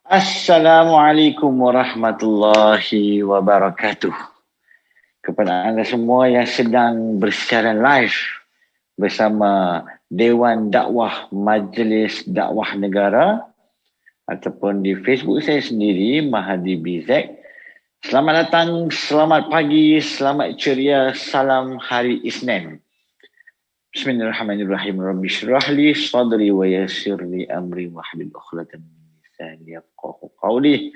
Assalamualaikum warahmatullahi wabarakatuh. Kepada anda semua yang sedang bersiaran live bersama Dewan Dakwah Majlis Dakwah Negara ataupun di Facebook saya sendiri, Mahadi BZ. Selamat datang, selamat pagi, selamat ceria, salam hari Isnin. Bismillahirrahmanirrahim. Rabbi syrah li sadri wa yassir li amri wahlul 'uqdatam min lisani yafqahu qawli.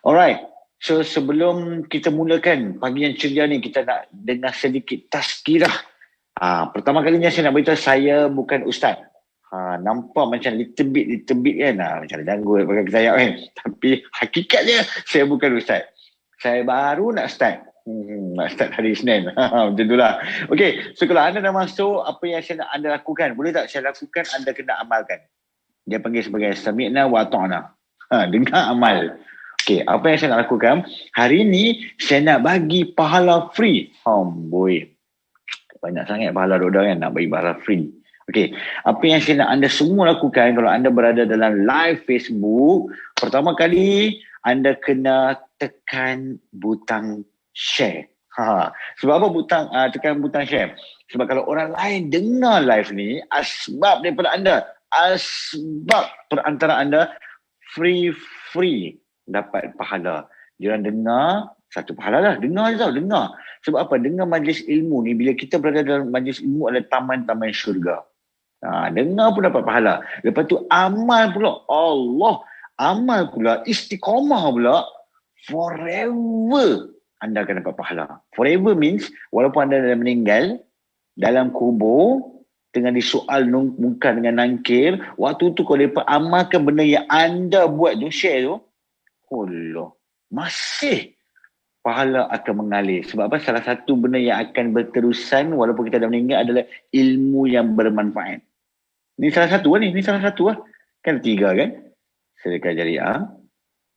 Alright. So sebelum kita mulakan pagi yang ceria ni, kita nak dengar sedikit tazkirah. Pertama kalinya saya nak beritahu saya bukan ustaz. Nampak macam little bit kan. Macam ada janggut pakai ketayap kan. Tapi hakikatnya saya bukan ustaz. Saya baru nak start. Nak start hari Isnin. Macam itulah. Okay. So kalau anda dah masuk, apa yang saya nak anda lakukan? Boleh tak saya lakukan, anda kena amalkan. Dia panggil sebagai sami'na wa ta'na. Dengar amal. Okay, apa yang saya nak lakukan? Hari ini saya nak bagi pahala free. Boy. Banyak sangat pahala dok kan nak bagi pahala free. Okay, apa yang saya nak anda semua lakukan kalau anda berada dalam live Facebook, pertama kali anda kena tekan butang share. Sebab apa tekan butang share? Sebab kalau orang lain dengar live ni, asbab daripada anda, asbab perantara anda, free dapat pahala. Diorang dengar, satu pahala lah. Dengar je tau, dengar. Sebab apa? Dengar majlis ilmu ni, bila kita berada dalam majlis ilmu adalah taman-taman syurga. Dengar pun dapat pahala. Lepas tu amal pula. Allah. Amal pula, istiqamah pula, forever anda akan dapat pahala. Forever means, walaupun anda dah meninggal, dalam kubur, tengah disoal muka dengan nangkir, waktu tu kalau mereka amalkan benda yang anda buat tu, share tu, Allah, masih pahala akan mengalir. Sebab apa? Salah satu benda yang akan berterusan walaupun kita dah meninggal adalah ilmu yang bermanfaat. Ni salah satu lah ni. Ni salah satu lah. Kan 3 kan? Sedekah jariah,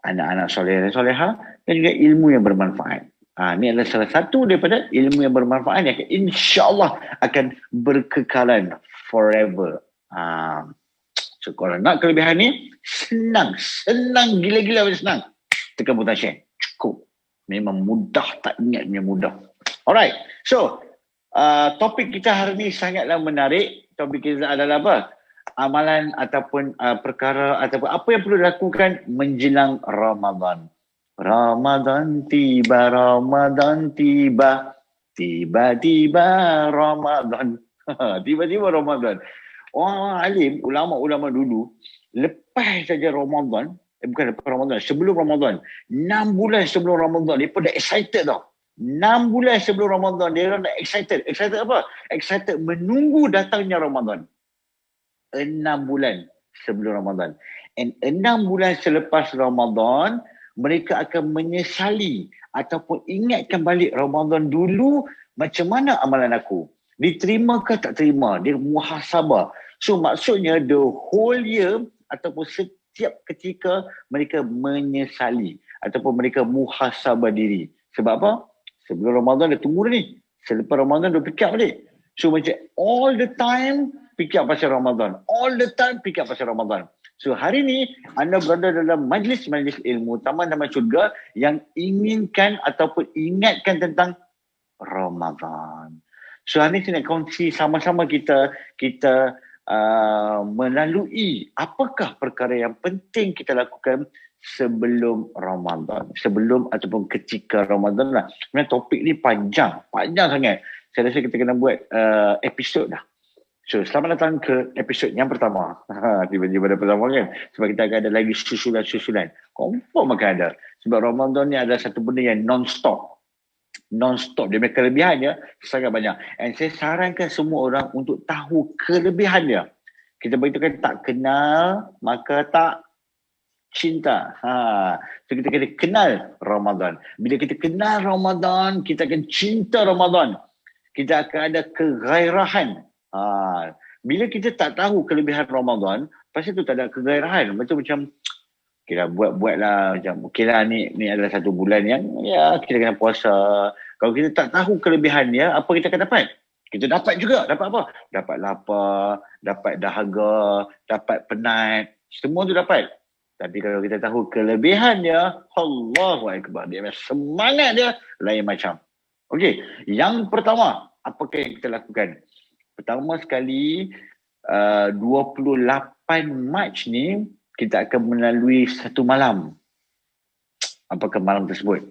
anak-anak soleh dan soleha, dan juga ilmu yang bermanfaat. Ni adalah salah satu daripada ilmu yang bermanfaat yang insya-Allah akan berkekalan forever. So kalau nak kelebihan ni, senang gila-gila senang. Tekan butang share. Cukup. Memang mudah, tak ingat punya mudah. Alright. So, topik kita hari ni sangatlah menarik. Topik kita adalah apa? Amalan ataupun perkara ataupun apa yang perlu dilakukan menjelang Ramadan. Ramadan tiba, tiba-tiba Ramadan. Tiba-tiba Ramadan. Orang alim, ulama-ulama dulu, lepas saja Ramadan, bukan lepas Ramadan, sebelum Ramadan, 6 bulan sebelum Ramadan, mereka dah excited tau. 6 bulan sebelum Ramadan, dia orang dah excited. Excited apa? Excited menunggu datangnya Ramadan. 6 bulan sebelum Ramadan. And 6 bulan selepas Ramadan, mereka akan menyesali ataupun ingatkan balik Ramadan dulu, macam mana amalan aku? Diterima ke tak terima? Dia muhasabah. So maksudnya the whole year ataupun setiap ketika mereka menyesali ataupun mereka muhasabah diri. Sebab apa? Sebelum Ramadan dah tunggu dah ni. Selepas Ramadan dah pick up balik. So macam all the time pick up pasal Ramadan. All the time pick up pasal Ramadan. So hari ni anda berada dalam majlis-majlis ilmu taman-taman syurga yang inginkan ataupun ingatkan tentang Ramadan. So hari ni saya nak kongsi sama-sama kita melalui apakah perkara yang penting kita lakukan sebelum Ramadan. Sebelum ataupun ketika Ramadan lah. Sebenarnya topik ni panjang sangat. Saya rasa kita kena buat episod dah. So, selamat datang ke episod yang pertama. Tiba-tiba ada pertama kan? Sebab kita akan ada lagi susulan. Confirm akan ada. Sebab Ramadan ni adalah satu benda yang non-stop. Non-stop. Dia punya kelebihannya sangat banyak. And saya sarankan semua orang untuk tahu kelebihannya. Kita beritahu tak kenal, maka tak cinta. So kita kena kenal Ramadan. Bila kita kenal Ramadan, kita akan cinta Ramadan. Kita akan ada kegairahan. Bila kita tak tahu kelebihan Ramadan, pasti tu tak ada kegairahan. Macam kita buat lah macam okeylah ni adalah satu bulan yang ya kita kena puasa. Kalau kita tak tahu kelebihannya, apa kita akan dapat? Kita dapat juga. Dapat apa? Dapat lapar, dapat dahaga, dapat penat. Semua tu dapat. Tapi kalau kita tahu kelebihannya, Allahu Akbar. Dia semangat dia lain macam. Okey, yang pertama, apakah yang kita lakukan? Pertama sekali, 28 Mac ni, kita akan melalui satu malam. Apakah malam tersebut?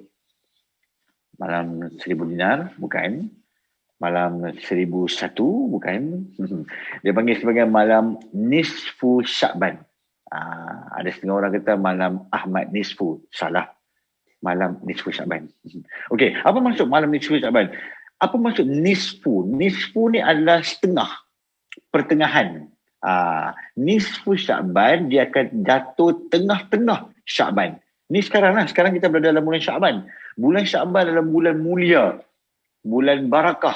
Malam 1000 dinar? Bukan. Malam 1001? Bukan. Dia panggil sebagai malam Nisfu Sya'ban. Ada setengah orang kata malam Ahmad Nisfu. Salah. Malam Nisfu Sya'ban. Okey, apa maksud malam Nisfu Sya'ban? Apa maksud Nisfu? Nisfu ni adalah setengah. Pertengahan. Nisfu Sya'ban, dia akan jatuh tengah-tengah Sya'ban. Ni sekarang lah. Sekarang kita berada dalam bulan Sya'ban. Bulan Sya'ban adalah bulan mulia. Bulan barakah.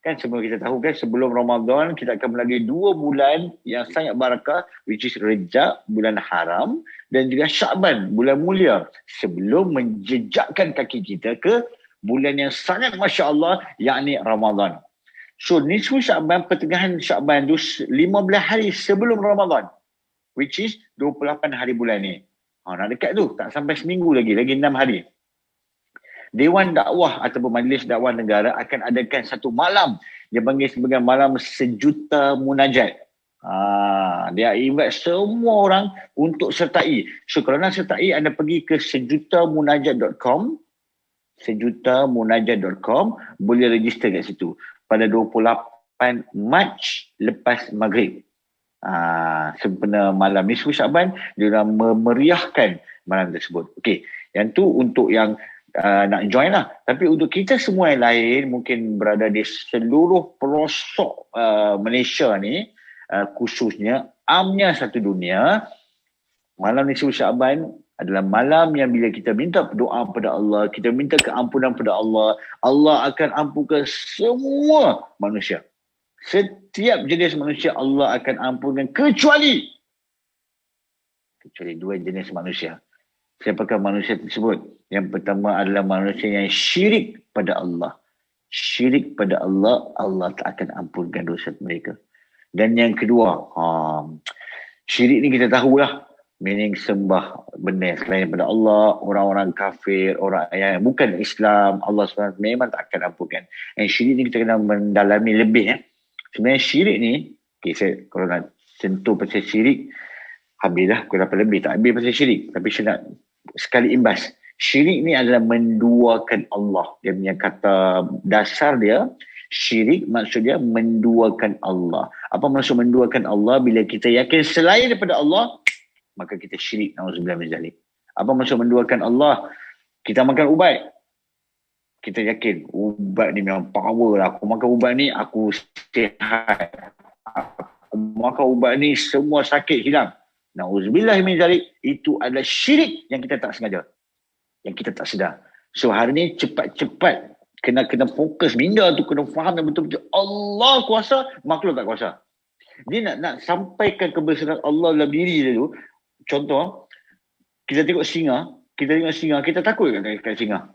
Kan semua kita tahu kan, sebelum Ramadan kita akan melalui 2 bulan yang sangat barakah, which is Rejab, bulan haram, dan juga Sya'ban, bulan mulia, sebelum menjejakkan kaki kita ke bulan yang sangat Masya Allah, yakni Ramadan. So nisfu Sya'ban, pertengahan Sya'ban tu 15 hari sebelum Ramadan, which is 28 hari bulan ni. Nak dekat tu, tak sampai seminggu lagi 6 hari. Dewan Dakwah ataupun Majlis Dakwah Negara akan adakan satu malam yang panggil sebagai malam sejuta munajat. Dia invite semua orang untuk sertai. So kalau nak sertai, anda pergi ke sejutamunajat.com, sejutamunajat.com, boleh register kat situ pada 28 Mac lepas maghrib. Sempena malam nisfu Sya'ban, dia orang memeriahkan malam tersebut. Okey, yang tu untuk yang nak join lah. Tapi untuk kita semua yang lain, mungkin berada di seluruh pelosok Malaysia ni, khususnya amnya satu dunia, malam nisfu Sya'ban adalah malam yang bila kita minta doa kepada Allah, kita minta keampunan kepada Allah, Allah akan ampunkan semua manusia. Setiap jenis manusia Allah akan ampunkan kecuali 2 jenis manusia. Siapakah manusia tersebut? Yang pertama adalah manusia yang syirik pada Allah. Syirik pada Allah, Allah tak akan ampunkan dosa mereka. Dan yang kedua, syirik ni kita tahulah, meaning sembah benda selain daripada Allah, orang-orang kafir, orang yang bukan Islam, Allah SWT memang tak akan ampunkan. Dan syirik ni kita kena mendalami lebih. Sebenarnya syirik ni, kalau nak sentuh pasal syirik, habislah pukul 8 lebih, tak habis pasal syirik. Tapi saya nak sekali imbas. Syirik ni adalah menduakan Allah. Dia punya kata dasar dia, syirik maksud dia menduakan Allah. Apa maksud menduakan Allah? Bila kita yakin selain daripada Allah, maka kita syirik. Na'udzubillah min zalik. Apa maksud menduakan Allah? Kita makan ubat, kita yakin ubat ni memang power lah. Aku makan ubat ni, aku sihat. Aku makan ubat ni, semua sakit hilang. Na'udzubillah min zalik. Itu adalah syirik yang kita tak sengaja, yang kita tak sedar. So hari ni cepat-cepat kena fokus, minda tu kena faham yang betul-betul Allah kuasa, makhluk tak kuasa. Dia nak sampaikan kebesaran Allah dalam diri dia tu. Contoh, kita tengok singa, kita takut kat singa.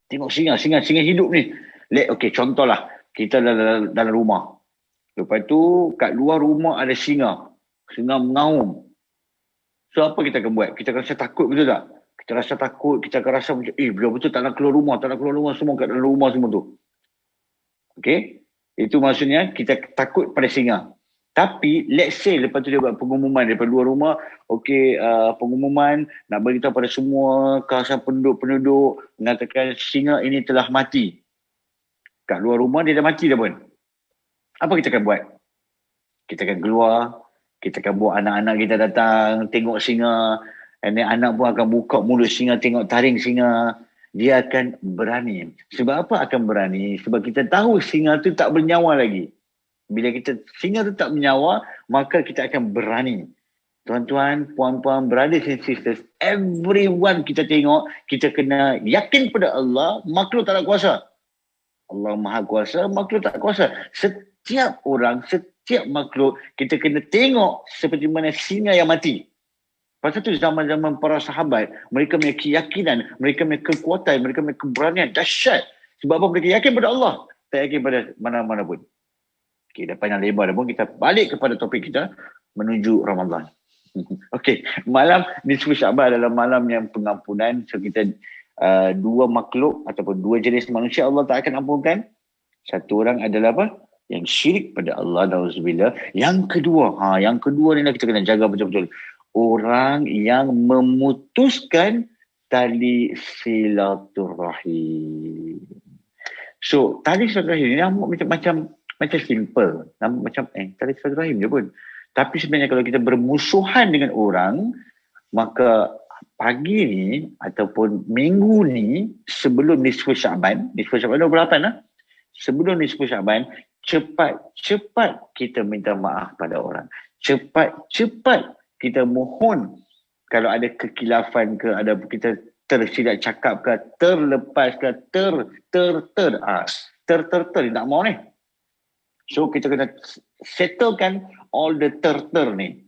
Tengok singa hidup ni. Okey, contohlah, kita dalam rumah. Lepas tu kat luar rumah ada singa mengaum. So apa kita akan buat? Kita akan rasa takut, betul tak? Kita rasa takut, kita akan rasa macam, biar betul tak nak keluar rumah, semua kat dalam rumah semua tu. Okey? Itu maksudnya kita takut pada singa. Tapi let's say lepas tu dia buat pengumuman daripada luar rumah, okey, pengumuman nak beritahu pada semua kawasan penduduk mengatakan singa ini telah mati. Kat luar rumah dia dah mati dah pun. Apa kita akan buat? Kita akan keluar, kita akan buat anak-anak kita datang tengok singa, dan anak pun akan buka mulut singa, tengok taring singa. Dia akan berani. Sebab apa akan berani? Sebab kita tahu singa tu tak bernyawa lagi. Bila singa tu tak bernyawa, maka kita akan berani. Tuan-tuan, puan-puan, brothers and sisters, everyone kita tengok, kita kena yakin pada Allah, makhluk tak ada kuasa. Allah Maha Kuasa, makhluk tak kuasa. Setiap orang, setiap makhluk, kita kena tengok seperti mana singa yang mati. Pasal tu zaman-zaman para sahabat, mereka punya keyakinan, mereka punya kekuatan, mereka punya keberanian dahsyat. Sebab apa? Mereka yakin pada Allah, tak yakin pada mana-mana pun. Okey, dah panjang lebar dah pun, kita balik kepada topik kita menuju Ramadan. Okey, malam nisfu Syaban adalah malam yang pengampunan. So kita dua makhluk ataupun dua jenis manusia Allah tak akan ampunkan. Satu orang adalah apa? Yang syirik pada Allah, nauzubillah. Yang kedua ni lah kita kena jaga betul-betul. Orang yang memutuskan tali silaturahim. So, tali silaturahim ni nama macam simple. Nama macam tali silaturahim je pun. Tapi sebenarnya kalau kita bermusuhan dengan orang, maka pagi ni ataupun minggu ni sebelum nisfu Syaban 28 lah. Sebelum nisfu Syaban, cepat kita minta maaf pada orang. Cepat kita mohon kalau ada kekilafan ke, ada kita tersilap cakap ke, terlepas ke, tak mau ni. So kita kena settlekan all the ni.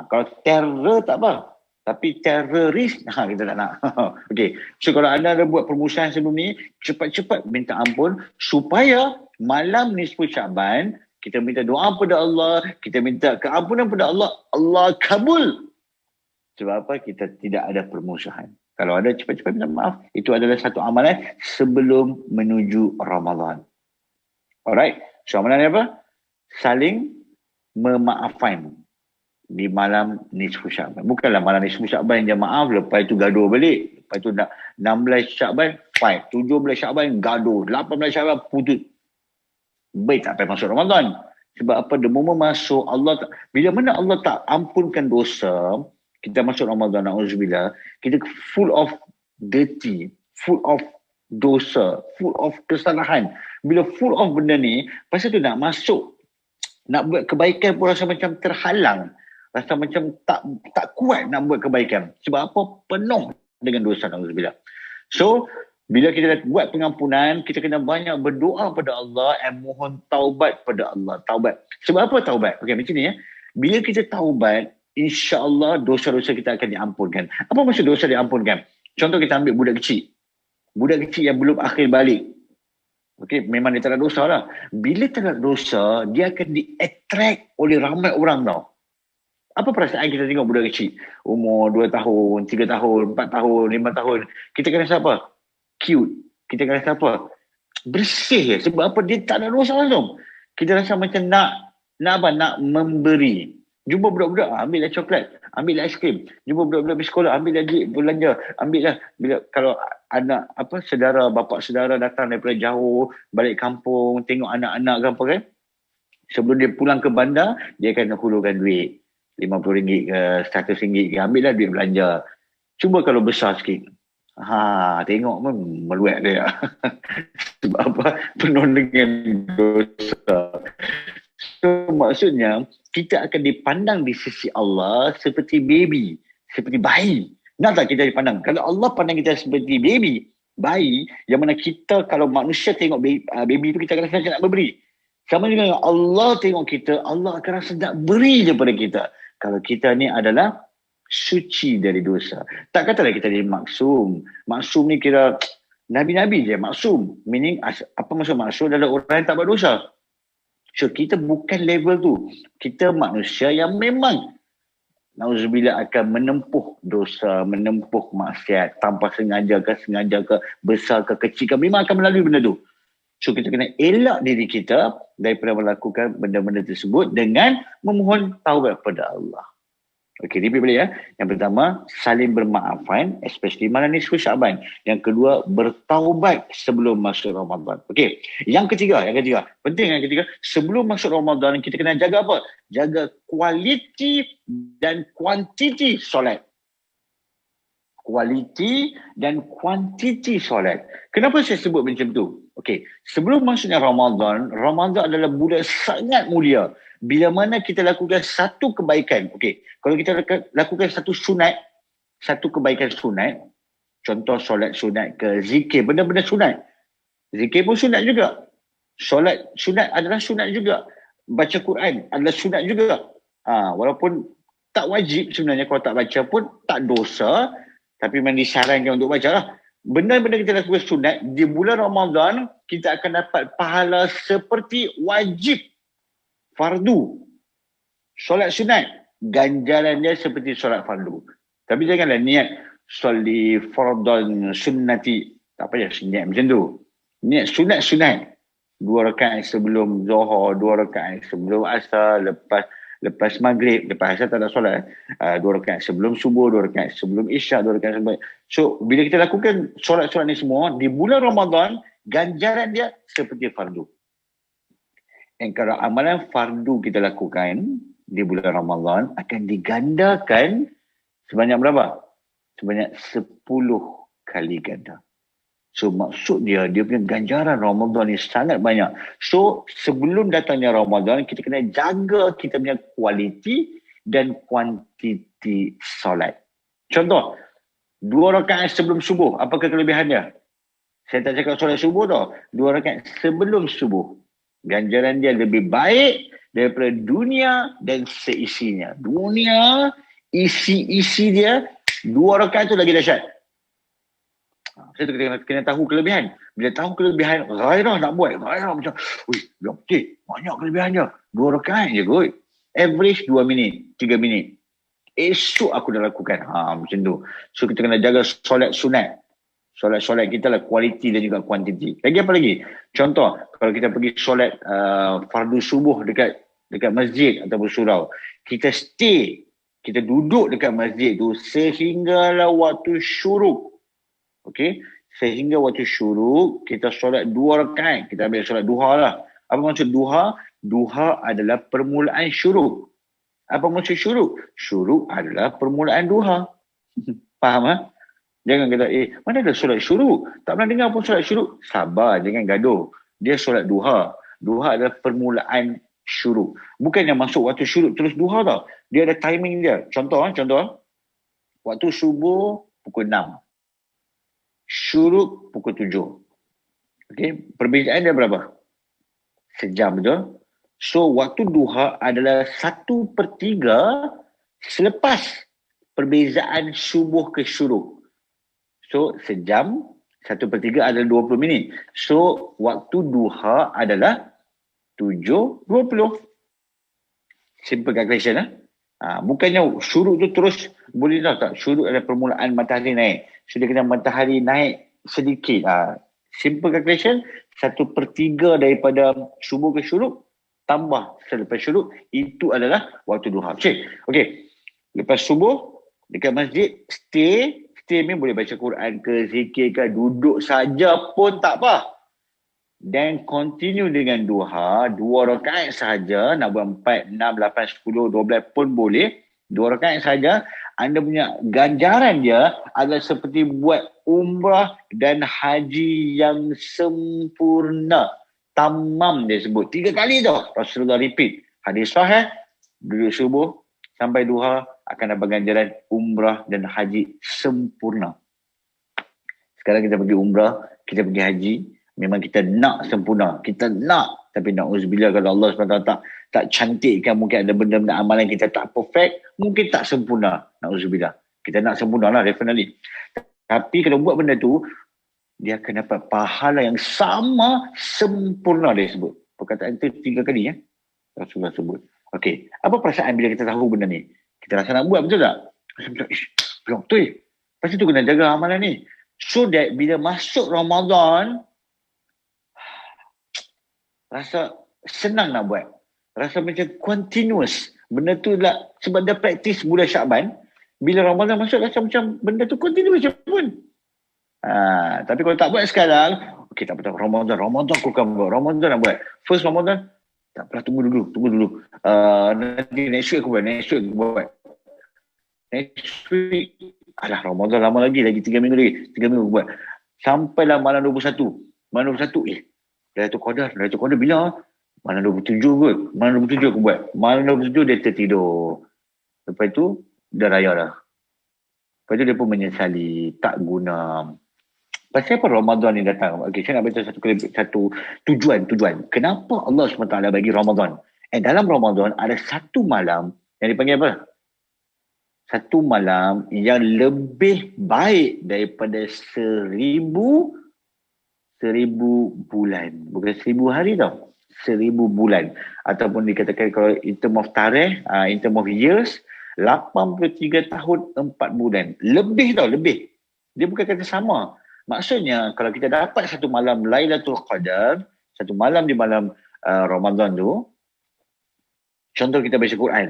Kalau terror tak apa. Tapi teroris, kita tak nak. Okay. So kalau anda ada buat permusuhan sebelum ni, cepat-cepat minta ampun supaya malam nisfu Syaban, kita minta doa pada Allah, kita minta keampunan pada Allah, Allah kabul. Sebab apa? Kita tidak ada permusuhan. Kalau ada, cepat-cepat minta maaf. Itu adalah satu amalan sebelum menuju Ramadan. Alright. So amalan apa? Saling memaafkan di malam nisfu Syaban. Bukanlah malam nisfu Syaban je maaf, lepas itu gaduh balik. Lepas itu 16 Syaban fight, 17 Syaban gaduh, 18 Syaban putus. Baik tak payah masuk Ramadan. Sebab apa? The moment masuk Allah bila mana Allah tak ampunkan dosa, kita masuk Ramadan, na'udzubillah, kita full of dirty, full of dosa, full of kesalahan. Bila full of benda ni, pasal tu nak masuk, nak buat kebaikan pun rasa macam terhalang. Rasa macam tak kuat nak buat kebaikan. Sebab apa? Penuh dengan dosa, na'udzubillah. So, bila kita dah buat pengampunan, kita kena banyak berdoa pada Allah dan mohon taubat pada Allah. Taubat. Sebab apa taubat? Okey, macam ni ya. Bila kita taubat, insya-Allah dosa-dosa kita akan diampunkan. Apa maksud dosa diampunkan? Contoh kita ambil budak kecil. Budak kecil yang belum akhir balik. Okey, memang dia tak ada dosa lah. Bila tak ada dosa, dia akan di-attract oleh ramai orang tau. Apa perasaan kita tengok budak kecil? Umur 2 tahun, 3 tahun, 4 tahun, 5 tahun. Kita akan rasa apa? Cute. Kita akan rasa apa? Bersih. Sebab apa? Dia tak ada dosa langsung. Kita rasa macam nak memberi. Jumpa budak-budak, ambillah coklat, ambillah aiskrim. Jumpa budak-budak pergi sekolah, ambillah duit belanja, ambillah. Bila kalau anak bapak saudara datang daripada jauh, balik kampung, tengok anak-anak ke apa kan, sebelum dia pulang ke bandar, dia akan hulurkan duit. RM50 ke, RM100 ke, ambillah duit belanja. Cuba kalau besar sikit. Tengok pun meluat dia. Sebab apa? Penuh dengan dosa. So, maksudnya, kita akan dipandang di sisi Allah seperti baby, seperti bayi. Nak tak kita dipandang? Kalau Allah pandang kita seperti baby, bayi, yang mana kita, kalau manusia tengok baby itu, kita akan rasa nak memberi. Sama dengan Allah tengok kita, Allah akan rasa nak beri daripada kita. Kalau kita ni adalah suci dari dosa. Tak katalah kita ni maksum. Maksum ni kira Nabi-Nabi je maksum. Meaning, apa maksud maksum adalah orang yang tak buat dosa. So, kita bukan level tu. Kita manusia yang memang na'udzubillah akan menempuh dosa, menempuh maksiat tanpa sengaja ke, besar ke, kecil ke, memang akan melalui benda tu. So, kita kena elak diri kita daripada melakukan benda-benda tersebut dengan memohon taubat pada Allah. Okey, repeat balik ya. Yang pertama, saling bermaafan, especially malam nisfu Syaban. Yang kedua, bertaubat sebelum masuk Ramadan. Okey. Yang ketiga, penting yang ketiga, sebelum masuk Ramadan kita kena jaga apa? Jaga kualiti dan kuantiti solat. Kualiti dan kuantiti solat. Kenapa saya sebut macam tu? Okey, sebelum masuknya Ramadan adalah bulan sangat mulia. Bila mana kita lakukan satu kebaikan, okey, kalau kita lakukan satu kebaikan sunat, contoh solat sunat ke, zikir, benda-benda sunat. Zikir pun sunat juga. Solat sunat adalah sunat juga. Baca Quran adalah sunat juga. Walaupun tak wajib sebenarnya, kalau tak baca pun tak dosa, tapi memang disarankan untuk baca lah. Benda-benda kita lakukan sunat, di bulan Ramadan, kita akan dapat pahala seperti wajib fardu. Solat sunat. ganjaran dia seperti solat fardu. Tapi janganlah niat soli fardhan sunnati. Tak payah niat macam tu. Niat sunat-sunat. 2 rakaat sebelum Zuhur, 2 rakaat sebelum Asar, lepas Maghrib, lepas Asar tak ada solat. 2 rakaat sebelum Subuh, 2 rakaat sebelum Isyak, 2 rakaat sebelum. So, bila kita lakukan solat-solat ni semua, di bulan Ramadan, ganjaran dia seperti fardu. Dan kalau amalan fardu kita lakukan di bulan Ramadan, akan digandakan sebanyak berapa? Sebanyak 10 kali ganda. So maksud dia punya ganjaran Ramadan ni sangat banyak. So sebelum datangnya Ramadan, kita kena jaga kita punya kualiti dan kuantiti solat. Contoh, 2 rakaat sebelum subuh, apakah kelebihan dia? Saya tak cakap solat subuh tau. 2 rakaat sebelum subuh. Ganjaran dia lebih baik daripada dunia dan seisinya. Dunia, isi-isi dia, 2 rakaat tu lagi dahsyat. Saya kena tahu kelebihan. Bila tahu kelebihan, gairah nak buat. Gairah macam, banyak kelebihan dia. 2 rakaat je kot. Average 2 minit, 3 minit. Esok aku dah lakukan. Macam tu. So kita kena jaga solat sunat. Solat-solat kita lah kualiti dan juga kuantiti. Lagi apa lagi? Contoh, kalau kita pergi solat fardu subuh dekat masjid ataupun surau. Kita stay. Kita duduk dekat masjid tu sehinggalah waktu syuruk. Okey, sehingga waktu syuruk kita solat 2 rakaat. Kita ambil solat duha lah. Apa maksud duha? Duha adalah permulaan syuruk. Apa maksud syuruk? Syuruk adalah permulaan duha. Faham ha? Jangan kata, mana ada solat syuruk? Tak pernah dengar pun solat syuruk. Sabar, jangan gaduh. Dia solat duha. Duha adalah permulaan syuruk. Bukan yang masuk waktu syuruk terus duha tau. Dia ada timing dia. Contoh. Waktu subuh pukul 6. Syuruk pukul 7. Okey, perbezaan dia berapa? Sejam betul? So, waktu duha adalah 1/3 selepas perbezaan subuh ke syuruk. So, sejam, 1/3 adalah 20 minit. So, waktu duha adalah 7:20. Simple calculation. Bukannya syuruk tu terus boleh tak? Syuruk adalah permulaan matahari naik. So dia kena matahari naik sedikit. Simple calculation, 1/3 daripada subuh ke syuruk tambah selepas syuruk, itu adalah waktu duha. Okey. Lepas subuh dekat masjid, stay ni boleh baca Quran ke, zikir ke, duduk saja pun tak apa. Dan continue dengan duha, 2 rakaat saja, nak buat 4, 6, 8, 10, 12 pun boleh. 2 rakaat saja, anda punya ganjaran dia adalah seperti buat umrah dan haji yang sempurna. Tamam dia sebut. 3 kali tu Rasulullah repeat. Hadis sahih, duduk subuh sampai duha akan dapat ganjaran umrah dan haji sempurna. Sekarang kita pergi umrah, kita pergi haji, memang kita nak sempurna. Kita nak. Tapi na'udzubillah kalau Allah SWT tak cantikkan, mungkin ada benda-benda amalan kita tak perfect, mungkin tak sempurna. Na'udzubillah. Kita nak sempurna lah, definitely. Tapi kalau buat benda tu, dia akan dapat pahala yang sama sempurna dia sebut. Perkataan itu 3 kali ya. Rasulullah sebut. Okey. Apa perasaan bila kita tahu benda ni? Kita rasa nak buat, betul tak? Rasa macam, belum betul. Lepas tu kena jaga amalan ni. So that bila masuk Ramadan, rasa senang nak buat. Rasa macam continuous. Benda tu lah, sebab dia praktis bulan Syakban, bila Ramadan masuk rasa macam benda tu continuous je pun. Tapi kalau tak buat sekarang, okey tak apa, Ramadan aku akan buat. Ramadan nak buat. First Ramadan, tak apalah, tunggu dulu. Nanti next week aku buat. Next week, Ramadan lama lagi 3 minggu lagi. 3 minggu aku buat. Sampailah malam 21. Malam 21, Lailatul Qadar bila? Malam 27 kot. Malam 27 aku buat. Malam 27 dia tertidur. Lepas tu, dah raya dah. Lepas tu dia pun menyesali. Tak guna. Pasal apa Ramadan ni datang? Okay, saya nak baca satu tujuan. Kenapa Allah SWT bagi Ramadan? Dalam Ramadan ada satu malam yang dipanggil apa? Satu malam yang lebih baik daripada 1000 bulan. Bukan 1000 hari tau. 1000 bulan. Ataupun dikatakan kalau in term of tarikh, in term of years, 83 tahun 4 bulan. Lebih tau, lebih. Dia bukan kata sama. Maksudnya kalau kita dapat satu malam Lailatul Qadar, satu malam di malam Ramadan tu, contoh kita baca Quran.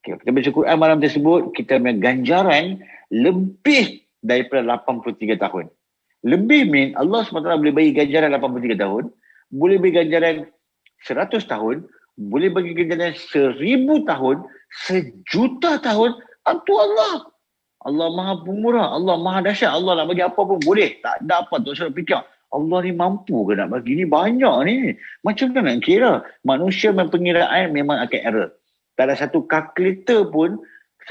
Okay, kita baca Quran malam tersebut, kita punya ganjaran lebih daripada 83 tahun. Lebih mean Allah SWT boleh bagi ganjaran 83 tahun, boleh bagi ganjaran 100 tahun, boleh bagi ganjaran 1000 tahun, 1,000,000 tahun. Itu Allah. Allah Maha Pemurah, Allah Maha Dahsyat. Allah nak bagi apa pun boleh. Tak ada apa tak usah fikir. Allah ni mampu ke nak bagi? Ni banyak ni. Macam mana nak kira? Manusia pengiraan memang akan error. Tak ada satu kalkulator pun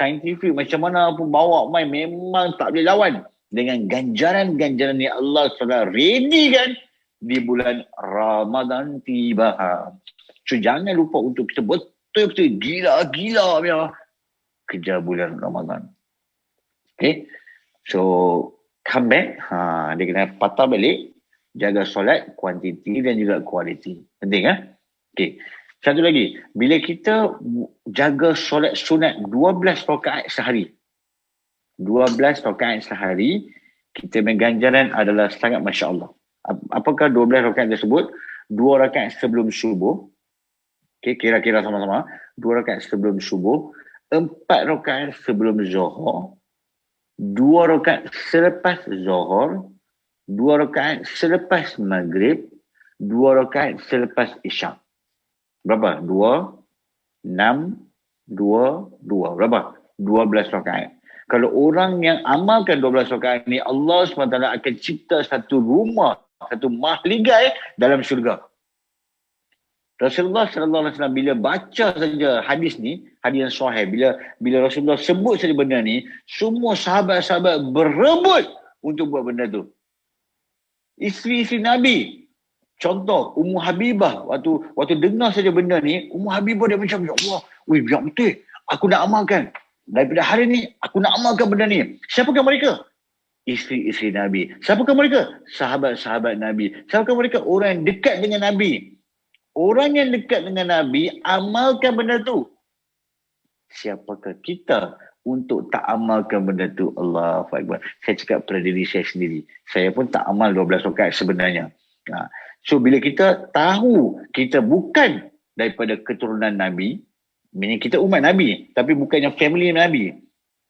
saintifik macam mana pun bawa main memang tak boleh lawan dengan ganjaran-ganjaran yang Allah SWT ready kan di bulan Ramadan tiba. So jangan lupa untuk kita betul-betul gila-gila punya kejar bulan Ramadan. Okay. So come back. Dia kena patah balik. Jaga solat kuantiti dan juga kualiti. Penting Okay. Satu lagi, bila kita jaga solat sunat 12 rakaat sehari. 12 rakaat sehari, kita ganjaran adalah sangat Masya Allah. Apakah 12 rakaat tersebut? 2 rakaat sebelum subuh. Okay, kira-kira sama-sama. 2 rakaat sebelum subuh. 4 rakaat sebelum zuhur. 2 rakaat selepas zuhur. 2 rakaat selepas maghrib. 2 rakaat selepas isyak. Berapa? 2, 6, 2, 2. Berapa? 12 rakaat. Kalau orang yang amalkan 12 rakaat ni, Allah SWT akan cipta satu rumah, satu mahligai dalam syurga. Rasulullah SAW bila baca saja hadis ni, hadis yang sahih, bila Rasulullah sebut saja benda ni, semua sahabat-sahabat berebut untuk buat benda tu. Isteri-isteri Nabi, contoh Ummu Habibah, waktu dengar saja benda ni, Ummu Habibah dia macam, ya Allah, biar betul, aku nak amalkan. Daripada hari ni, aku nak amalkan benda ni. Siapakah mereka? Isteri-isteri Nabi. Siapakah mereka? Sahabat-sahabat Nabi. Siapakah mereka? Orang yang dekat dengan Nabi. Orang yang dekat dengan Nabi, amalkan benda tu. Siapakah kita untuk tak amalkan benda tu? Allahu Akbar. Saya cakap pada diri saya sendiri. Saya pun tak amal 12 rakaat sebenarnya. So bila kita tahu kita bukan daripada keturunan Nabi, meaning kita umat Nabi, tapi bukannya family Nabi.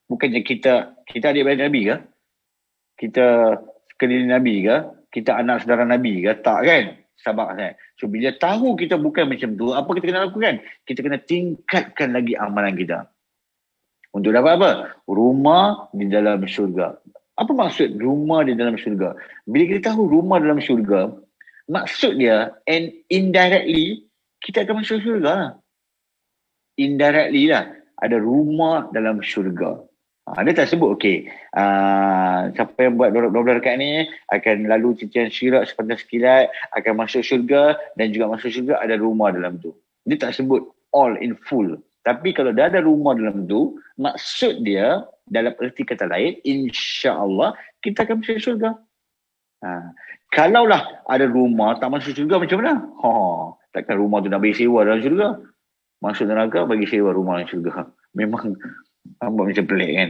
Bukannya kita adik-beradik Nabi ke? Kita sekeliling Nabi ke? Kita anak saudara Nabi ke? Tak kan? Sabar kan? So bila tahu kita bukan macam tu, apa kita kena lakukan? Kita kena tingkatkan lagi amalan kita. Untuk dapat apa? Rumah di dalam syurga. Apa maksud rumah di dalam syurga? Bila kita tahu rumah dalam syurga, maksud dia, and indirectly, kita akan masuk syurga. Indirectly lah, ada rumah dalam syurga. Dia tak sebut, siapa yang buat 12 rakaat ni akan lalu cician syirak sepatah sekilat, akan masuk syurga, dan juga masuk syurga ada rumah dalam tu. Dia tak sebut all in full. Tapi kalau dah ada rumah dalam tu, maksud dia, dalam erti kata lain, insya-Allah kita akan masuk syurga. Kalaulah ada rumah tak masuk syurga macam mana? Takkan rumah tu nak bagi sewa dalam syurga? Masuk neraka bagi sewa rumah dalam syurga. Memang nampak macam pelik kan?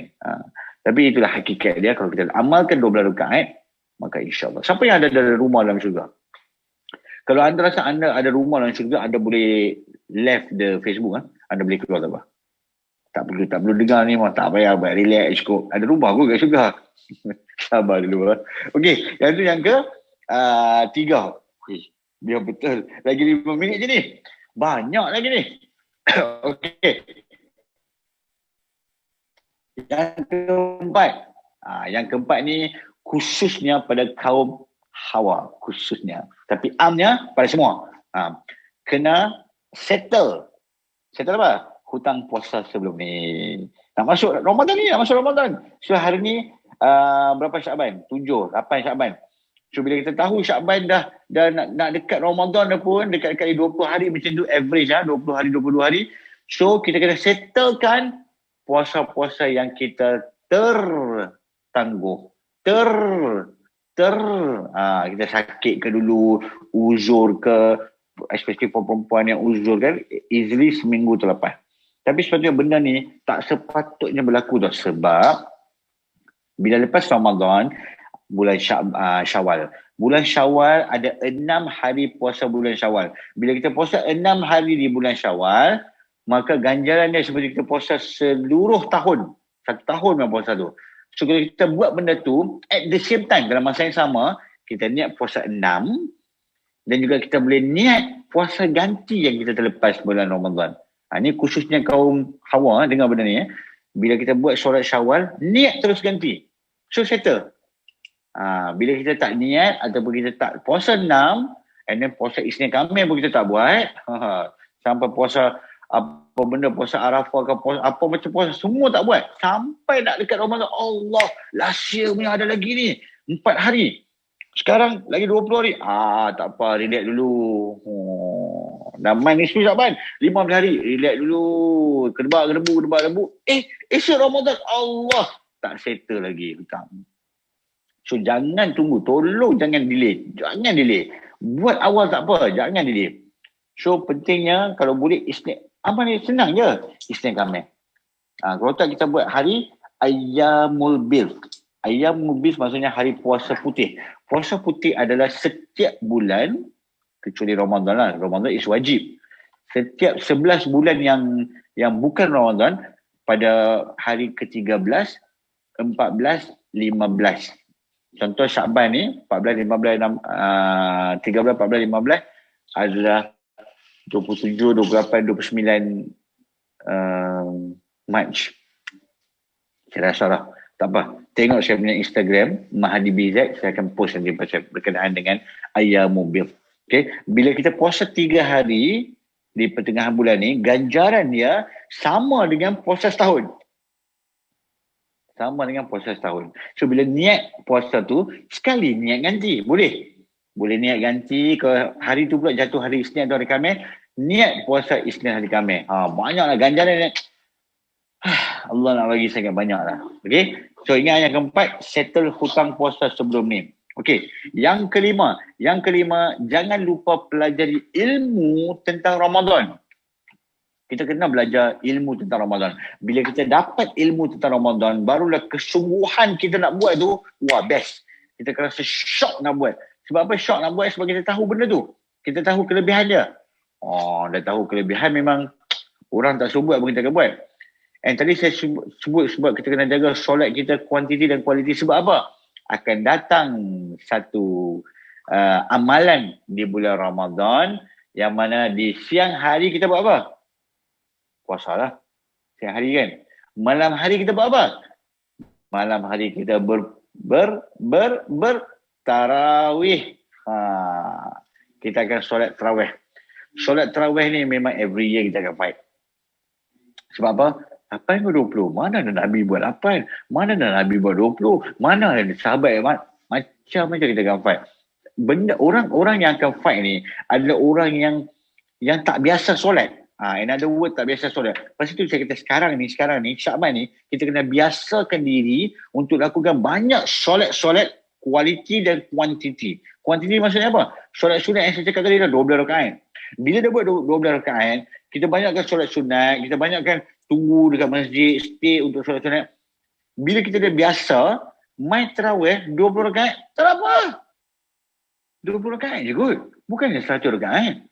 Tapi itulah hakikat dia. Kalau kita amalkan 12 rakaat, maka insya-Allah. Siapa yang ada rumah dalam syurga? Kalau anda rasa anda ada rumah dalam syurga, anda boleh left the Facebook. Anda boleh keluar tak apa? Tak perlu dengar ni, tak payah, relax cukup. Ada rumah pun kat syurga. Sabar dulu. Okey, yang tu yang ke 3. Biar betul. Lagi 5 minit je ni. Banyak lagi ni. Okey. Yang keempat ni khususnya pada kaum Hawa. Khususnya. Tapi amnya pada semua. Kena settle. Settle apa? Hutang puasa sebelum ni. Nak masuk Ramadan. So hari ni berapa Syaban? 7, 8 Syaban. So bila kita tahu Syaban dah nak dekat Ramadan dah pun, dekat-dekat 20 hari macam tu, average 20 hari, 22 hari. So kita kena settlekan puasa-puasa yang kita tertangguh. Kita sakit ke dulu, uzur ke, especially perempuan yang uzur kan, easily seminggu terlepas. Tapi sepatutnya benda ni tak sepatutnya berlaku tau. Sebab bila lepas Ramadan, bulan Syawal. Bulan Syawal ada 6 hari puasa bulan Syawal. Bila kita puasa 6 hari di bulan Syawal, maka ganjaran dia seperti kita puasa seluruh tahun. 1 tahun memang puasa tu. So kalau kita buat benda tu, at the same time, dalam masa yang sama, kita niat puasa 6 dan juga kita boleh niat puasa ganti yang kita terlepas bulan Ramadan. Ini khususnya kaum Hawa, dengar benda ni. Bila kita buat solat Syawal, niat terus ganti. So settle. Bila kita tak niat ataupun kita tak puasa 6, and then puasa Isnin Khamis pun kita tak buat, sampai puasa apa benda, puasa Arafah ke puasa, apa macam puasa, semua tak buat. Sampai nak dekat Ramadan, Allah, last year punya ada lagi ni, 4 hari. Sekarang lagi 20 hari. Tak apa, relax dulu. Dah main ni 10 Syaban, 15 hari. Relax dulu. Kedebak-kedebu. Esok Ramadan, Allah, tak settle lagi hutang. So jangan tunggu. Tolong jangan delay. Jangan delay. Buat awal tak apa. Jangan delay. So pentingnya kalau boleh Isnin. Apa ni? Senang je. Isnin Khamis. Kalau tak kita buat hari Ayyamul Bid. Ayyamul Bid maksudnya hari puasa putih. Puasa putih adalah setiap bulan, kecuali Ramadan lah. Ramadan is wajib. Setiap 11 bulan yang bukan Ramadan, pada hari ke-13, 14, 15. Contoh Syakban ni, 14, 15, 13, 14, 15 adalah 27, 28, 29 Mac. Saya rasa lah. Tak apa. Tengok saya punya Instagram, Mahadi BZ. Saya akan post nanti berkenaan dengan Ayyamul Bid. Okay. Bila kita puasa 3 hari di pertengahan bulan ni, ganjaran dia sama dengan puasa setahun. Sama dengan puasa setahun. So bila niat puasa tu, sekali niat ganti. Boleh. Boleh niat ganti ke hari tu pula jatuh hari Isnin atau hari Khamis. Niat puasa Isnin hari Khamis. Banyaklah ganjaran ni. Allah nak bagi sangat banyak lah. Okay. So ingat yang keempat, settle hutang puasa sebelum ni. Okay. Yang kelima, jangan lupa pelajari ilmu tentang Ramadan. Kita kena belajar ilmu tentang Ramadan. Bila kita dapat ilmu tentang Ramadan, barulah kesungguhan kita nak buat tu, best. Kita rasa shock nak buat. Sebab apa shock nak buat? Sebab kita tahu benda tu. Kita tahu kelebihan dia. Dah tahu kelebihan, memang orang tak suruh buat pun kita akan buat. And tadi saya sebut sebab kita kena jaga solat kita kuantiti dan kualiti. Sebab apa? Akan datang satu amalan di bulan Ramadan yang mana di siang hari kita buat apa? Puasa lah. Siang hari kan. Malam hari kita buat apa? Malam hari kita tarawih. Kita akan solat tarawih. Solat tarawih ni memang every year kita akan fight. Sebab apa? 8 ke 20? Mana ada Nabi buat 8? Mana ada Nabi buat 20? Mana ada sahabat macam-macam kita akan fight. Orang yang akan fight ni adalah orang yang tak biasa solat. In other words, tak biasa solat. Lepas itu saya kata sekarang ni, Syakban ni, kita kena biasakan diri untuk lakukan banyak solat-solat kualiti dan kuantiti. Kuantiti maksudnya apa? Solat sunat yang saya cakap tadi dah 12 rakaat. Bila dah buat 12 rakaat, kita banyakkan solat sunat, kita banyakkan tunggu dekat masjid, stay untuk solat sunat. Bila kita dah biasa, main tarawih 20 rakaat, tak apa. 20 rakaat je kot. Bukannya 100 rakaat.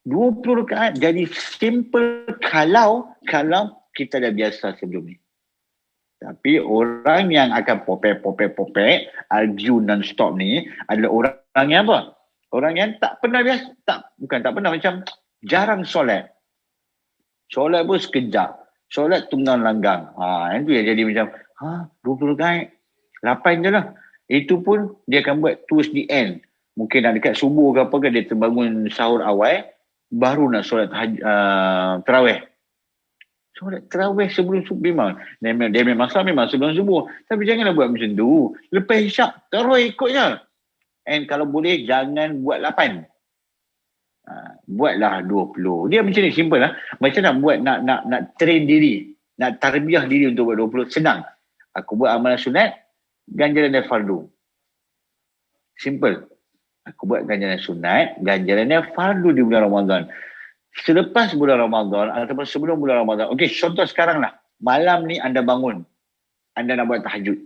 20 rakaat jadi simple kalau kita dah biasa sebelum ni. Tapi orang yang akan popek, argue non-stop ni adalah orang yang apa? Orang yang tak pernah biasa, macam jarang solat. Solat pun sekejap. Solat tunggang langgang. Itu yang jadi macam, 20 rakaat, 8 je lah. Itu pun dia akan buat towards the end. Mungkin nak dekat subuh ke apa ke, dia terbangun sahur awal, baru nak solat tarawih. Solat tarawih sebelum subuh memang. Dia memang sebelum subuh. Tapi janganlah buat macam tu. Lepas isyak, terus ikut je. And kalau boleh, jangan buat 8. Buatlah 20. Dia macam ni, simple lah. Macam nak buat, nak train diri. Nak tarbiyah diri untuk buat 20. Senang. Aku buat amalan sunat, ganjaran dan fardu. Simple. Aku buat ganjaran sunat, ganjarannya fardu di bulan Ramadan. Selepas bulan Ramadan ataupun sebelum bulan Ramadan. Okey, contoh sekarang lah. Malam ni anda bangun. Anda nak buat tahajud.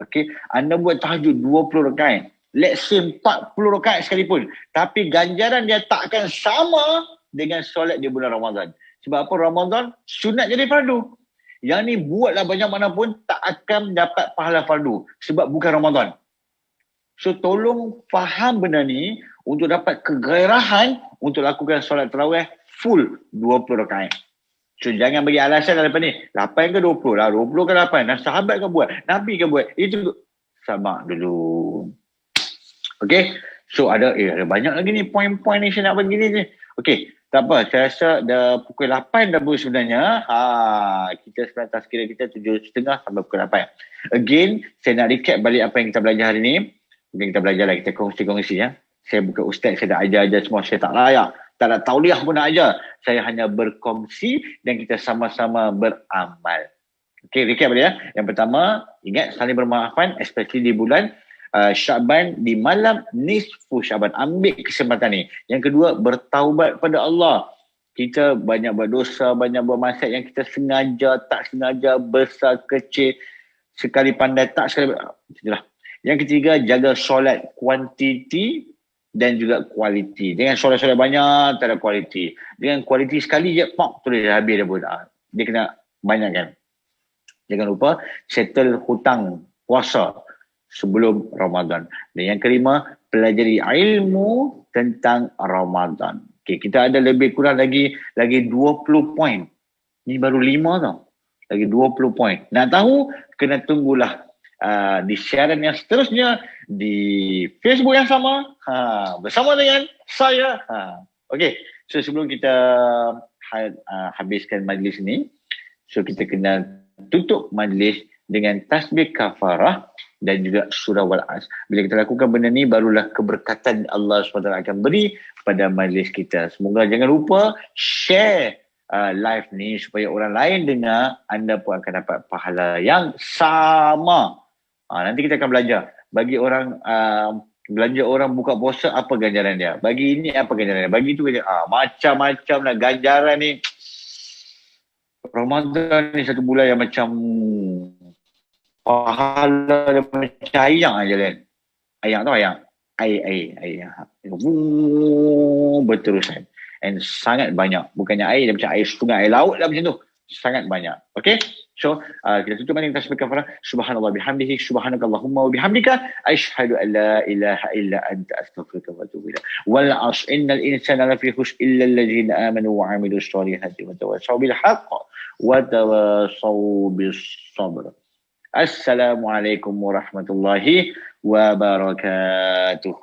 Okey, anda buat tahajud 20 rakaat. Let's say 40 rakaat sekalipun. Tapi ganjaran dia tak akan sama dengan solat di bulan Ramadan. Sebab apa? Ramadan sunat jadi fardu. Yang ni buatlah banyak mana pun tak akan dapat pahala fardu. Sebab bukan Ramadan. So tolong faham benda ni untuk dapat kegairahan untuk lakukan solat tarawih full 20 rakaat. So jangan bagi alasan dalam ni 8 ke 20 lah, 20 ke 8. Dan sahabat kan buat, Nabi kan buat. Itu sabar dulu. Okay, so ada banyak lagi ni poin-poin ni saya nak bagi ni. Okay, tak apa, saya rasa dah pukul 8 dah pun sebenarnya. Kita sebenarnya tazkirah kita 7.30 sampai pukul 8. Again, saya nak recap balik apa yang kita belajar hari ni. Mungkin kita belajar lah, kita kongsi-kongsi ya. Saya bukan ustaz, saya dah ajar-ajar semua, saya tak layak. Tak ada tauliah pun nak ajar. Saya hanya berkongsi dan kita sama-sama beramal. Okey, recap balik ya. Yang pertama, ingat saling bermaafan, especially di bulan Syaban, di malam nisfu Syaban. Ambil kesempatan ni. Yang kedua, bertaubat pada Allah. Kita banyak buat dosa, banyak buat maksiat yang kita sengaja, tak sengaja, besar, kecil, sekali pandai, tak sekali. Itulah. Yang ketiga, jaga solat kuantiti dan juga kualiti. Dengan solat-solat banyak, tak ada kualiti. Dengan kualiti sekali je, tulis habis dia pun. Dia kena banyak kan. Jangan lupa, settle hutang puasa sebelum Ramadan. Dan yang kelima, pelajari ilmu tentang Ramadan. Okay, kita ada lebih kurang lagi 20 poin. Ni baru 5 tau. Lagi 20 poin. Nak tahu, kena tunggulah di siaran yang seterusnya di Facebook yang sama bersama dengan saya. Okey, so sebelum kita habiskan majlis ni, so kita kena tutup majlis dengan tasbih kafarah dan juga surah Wal-As. Bila kita lakukan benda ni, barulah keberkatan Allah SWT akan beri pada majlis kita. Semoga jangan lupa share live ni supaya orang lain dengar, anda pun akan dapat pahala yang sama. Nanti kita akan belajar. Bagi orang belanja orang buka puasa, apa ganjaran dia? Bagi ini apa ganjaran dia? Bagi itu ganjaran. Macam-macam lah ganjaran ni. Ramadan ni satu bulan yang macam pahala dia macam ayang aja kan. Ayang tau ayang. Air. Berterusan. And sangat banyak. Bukannya air, dia macam air sungai, air laut lah macam tu. Sangat banyak. Okay? So, kita tutup dengan tasbih kafarah. Subhanallah bihamdihi, subhanakallahumma wa bihamdika, asyhadu an la ilaha illa anta astaghfiruka wa atubu ilaik. Wal 'ashr innal insana lafi khusr illa alladhina amanu wa 'amilus solihati wa tawassaw bil haqq wa tawassaw bis sabr. Assalamualaikum warahmatullahi wabarakatuh.